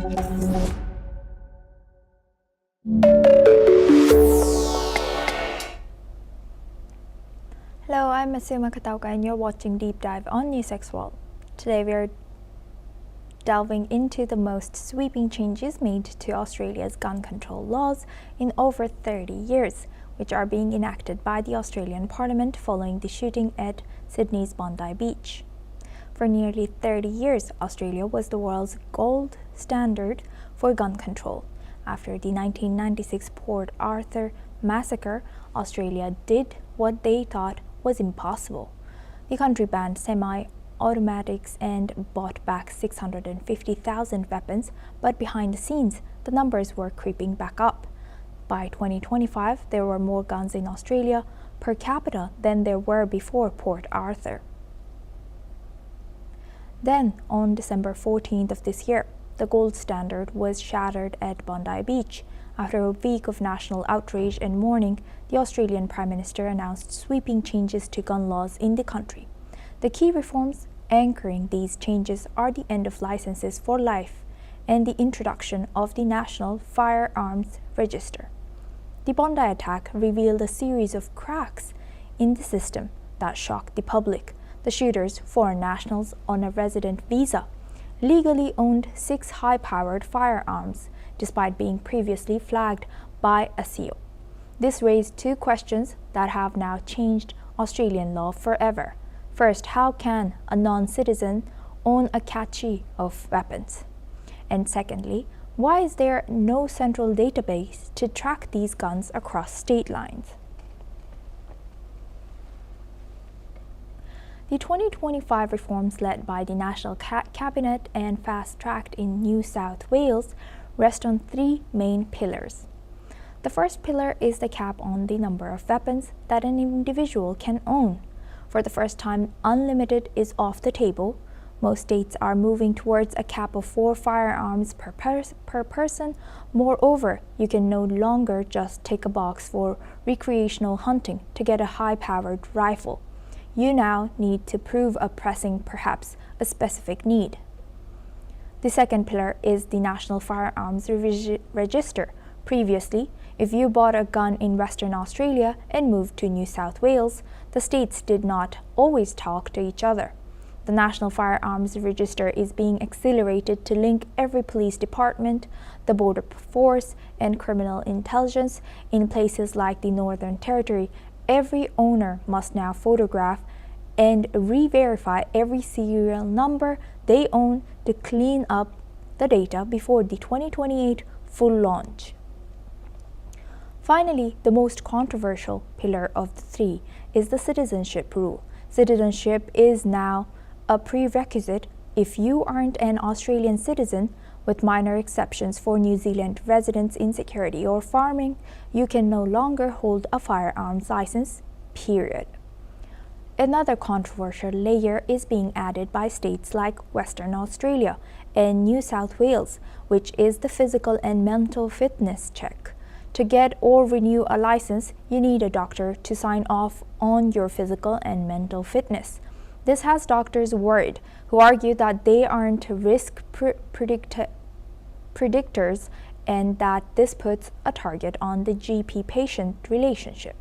Hello, I'm Asuma Katauka and you're watching Deep Dive on NewsX World. Today we are delving into the most sweeping changes made to Australia's gun control laws in over 30 years, which are being enacted by the Australian Parliament following the shooting at Sydney's Bondi beach. For nearly 30 years, Australia was the world's gold standard for gun control. After the 1996 Port Arthur massacre, Australia did what they thought was impossible. The country banned semi-automatics and bought back 650,000 weapons, but behind the scenes, the numbers were creeping back up. By 2025, there were more guns in Australia per capita than there were before Port Arthur. Then, on December 14th of this year, the gold standard was shattered at Bondi Beach. After a week of national outrage and mourning, the Australian Prime Minister announced sweeping changes to gun laws in the country. The key reforms anchoring these changes are the end of licenses for life and the introduction of the National Firearms Register. The Bondi attack revealed a series of cracks in the system that shocked the public. The shooters, foreign nationals on a resident visa, legally owned 6 high-powered firearms, despite being previously flagged by a CO. This raised 2 questions that have now changed Australian law forever. First, how can a non-citizen own a cache of weapons? And secondly, why is there no central database to track these guns across state lines? The 2025 reforms led by the National Cabinet and fast-tracked in New South Wales rest on 3 main pillars. The first pillar is the cap on the number of weapons that an individual can own. For the first time, unlimited is off the table. Most states are moving towards a cap of 4 firearms per person. Moreover, you can no longer just tick a box for recreational hunting to get a high-powered rifle. You now need to prove a pressing, perhaps a specific need. The second pillar is the National Firearms Register. Previously, if you bought a gun in Western Australia and moved to New South Wales, the states did not always talk to each other. The National Firearms Register is being accelerated to link every police department, the border force, and criminal intelligence in places like the Northern Territory. Every owner must now photograph and re-verify every serial number they own to clean up the data before the 2028 full launch. Finally, the most controversial pillar of the 3 is the citizenship rule. Citizenship is now a prerequisite. If you aren't an Australian citizen, with minor exceptions for New Zealand residents in security or farming, you can no longer hold a firearms license, period. Another controversial layer is being added by states like Western Australia and New South Wales, which is the physical and mental fitness check. To get or renew a license, you need a doctor to sign off on your physical and mental fitness. This has doctors worried, who argue that they aren't risk predictors and that this puts a target on the GP-patient relationship.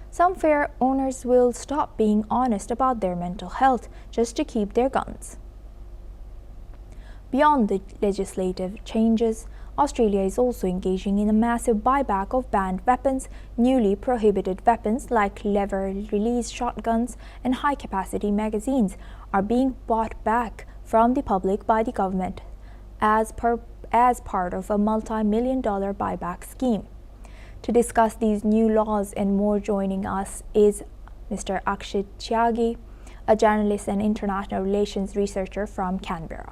Some fair owners will stop being honest about their mental health just to keep their guns. Beyond the legislative changes, Australia is also engaging in a massive buyback of banned weapons. Newly prohibited weapons like lever-release shotguns and high-capacity magazines are being bought back from the public by the government as part of a multi-million-dollar buyback scheme. To discuss these new laws and more, joining us is Mr. Akshit Tyagi, a journalist and international relations researcher from Canberra.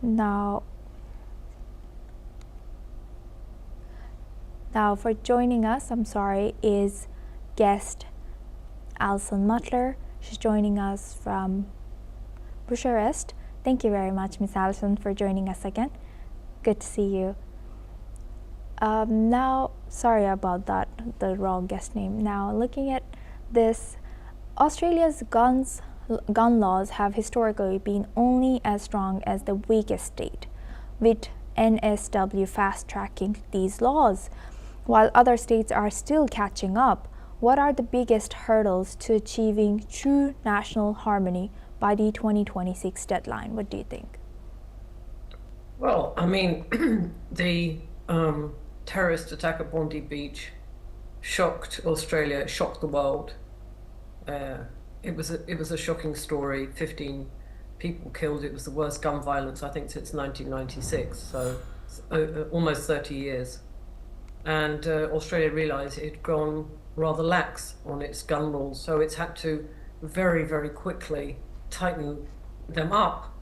Now for joining us, is guest Alison Mutler. She's joining us from Bucharest. Thank you very much, Miss Alison, for joining us again. Good to see you. Now, sorry about that, the wrong guest name. Now, looking at this, Australia's gun laws have historically been only as strong as the weakest state, with NSW fast-tracking these laws. While other states are still catching up, what are the biggest hurdles to achieving true national harmony by the 2026 deadline? What do you think? Well, I mean, the terrorist attack at Bondi Beach shocked Australia, shocked the world. It was a shocking story. 15 people killed. It was the worst gun violence, I think, since 1996. So almost 30 years. And Australia realised it had gone rather lax on its gun rules, so it's had to very, very quickly tighten them up,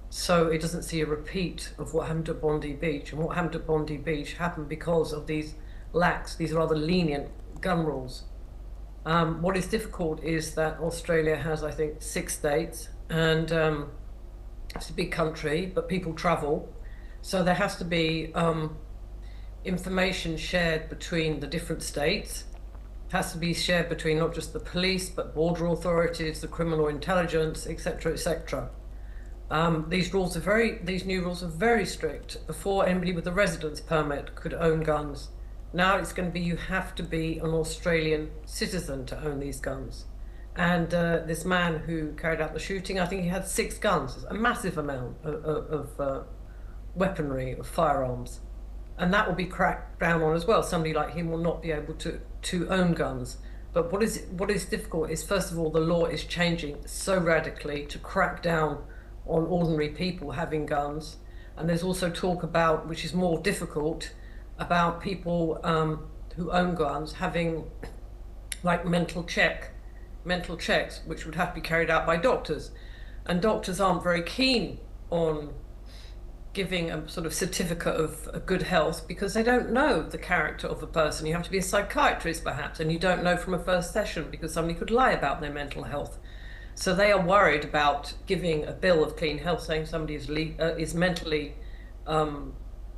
so it doesn't see a repeat of what happened at Bondi Beach. And what happened at Bondi Beach happened because of these rather lenient gun rules. What is difficult is that Australia has, I think, 6 states, and it's a big country, but people travel, so there has to be information shared between the different states. It has to be shared between not just the police, but border authorities, the criminal intelligence, etc., etc. These new rules are very strict. Before, anybody with a residence permit could own guns. Now it's going to be you have to be an Australian citizen to own these guns. And this man who carried out the shooting, I think he had 6 guns, a massive amount of weaponry, of firearms. And that will be cracked down on as well. Somebody like him will not be able to own guns. But what is difficult is, first of all, the law is changing so radically to crack down on ordinary people having guns. And there's also talk about, which is more difficult, about people who own guns having like mental checks, which would have to be carried out by doctors. And doctors aren't very keen on giving a sort of certificate of good health because they don't know the character of a person. You have to be a psychiatrist perhaps, and you don't know from a first session because somebody could lie about their mental health. So they are worried about giving a bill of clean health saying somebody is mentally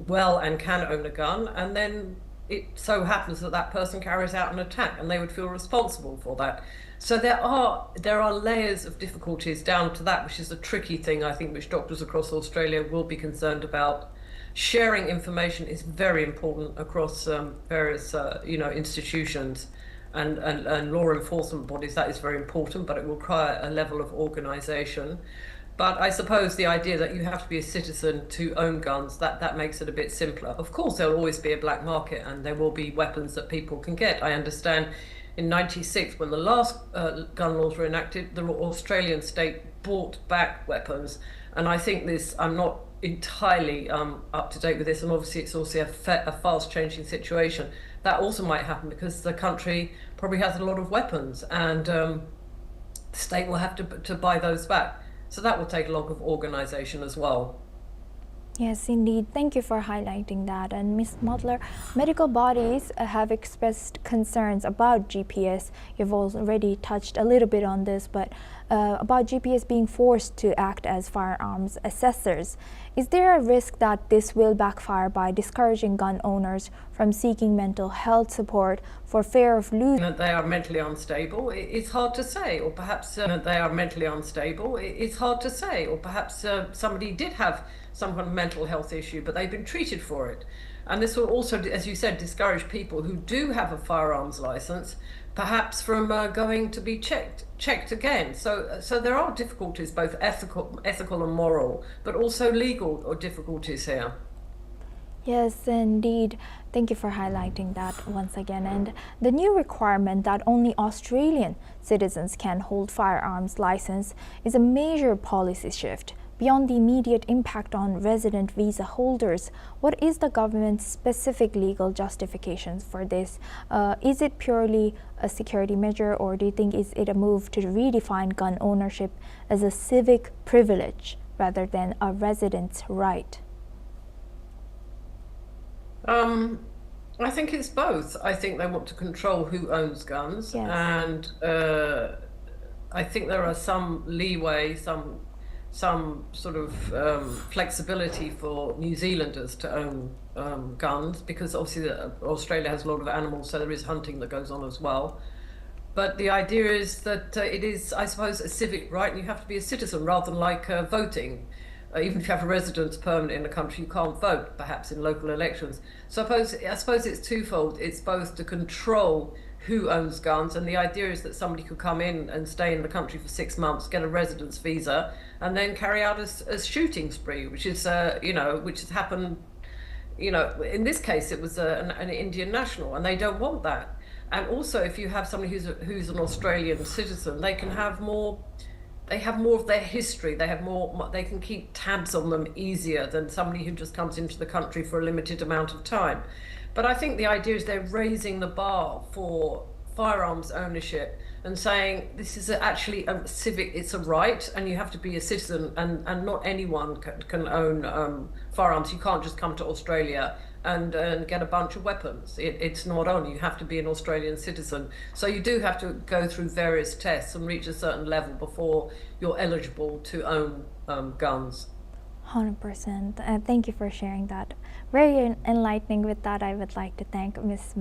well and can own a gun, and then it so happens that that person carries out an attack and they would feel responsible for that. So there are layers of difficulties down to that, which is a tricky thing, I think, which doctors across Australia will be concerned about. Sharing information is very important across various institutions and law enforcement bodies. That is very important, but it will require a level of organisation. But I suppose the idea that you have to be a citizen to own guns, that makes it a bit simpler. Of course, there will always be a black market and there will be weapons that people can get. I understand in '96, when the last gun laws were enacted, the Australian state bought back weapons. And I think I'm not entirely up to date with this, and obviously it's also a fast-changing situation. That also might happen because the country probably has a lot of weapons, and the state will have to buy those back. So that will take a lot of organisation as well. Yes, indeed. Thank you for highlighting that. And Ms. Mutler, medical bodies have expressed concerns about GPS. You've already touched a little bit on this, but about GPS being forced to act as firearms assessors. Is there a risk that this will backfire by discouraging gun owners from seeking mental health support for fear of losing? That they are mentally unstable, it's hard to say, or perhaps they are mentally unstable, it's hard to say, or perhaps somebody did have some kind of mental health issue, but they've been treated for it. And this will also, as you said, discourage people who do have a firearms license, perhaps from going to be checked again. So there are difficulties, both ethical and moral, but also legal or difficulties here. Yes, indeed. Thank you for highlighting that once again. And the new requirement that only Australian citizens can hold firearms license is a major policy shift. Beyond the immediate impact on resident visa holders, what is the government's specific legal justifications for this? Is it purely a security measure, or do you think is it a move to redefine gun ownership as a civic privilege rather than a resident's right? I think it's both. I think they want to control who owns guns, yes. And I think there are some leeway, some sort of flexibility for New Zealanders to own guns, because obviously Australia has a lot of animals, so there is hunting that goes on as well. But the idea is that it is, I suppose, a civic right, and you have to be a citizen rather than like voting. Even if you have a residence permit in a country, you can't vote, perhaps in local elections. So I suppose it's twofold. It's both to control who owns guns, and the idea is that somebody could come in and stay in the country for 6 months, get a residence visa, and then carry out a shooting spree, which is, which has happened. In this case, it was an Indian national, and they don't want that. And also, if you have somebody who's an Australian citizen, they can have more. They have more of their history. They have more. They can keep tabs on them easier than somebody who just comes into the country for a limited amount of time. But I think the idea is they're raising the bar for firearms ownership and saying this is actually a civic, it's a right, and you have to be a citizen, and not anyone can own firearms. You can't just come to Australia and get a bunch of weapons. It's not on. You have to be an Australian citizen. So you do have to go through various tests and reach a certain level before you're eligible to own guns. 100%. Thank you for sharing that. Very enlightening. With that, I would like to thank Ms.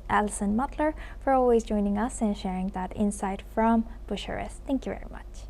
Alison Mutler for always joining us and sharing that insight from Bucharest. Thank you very much.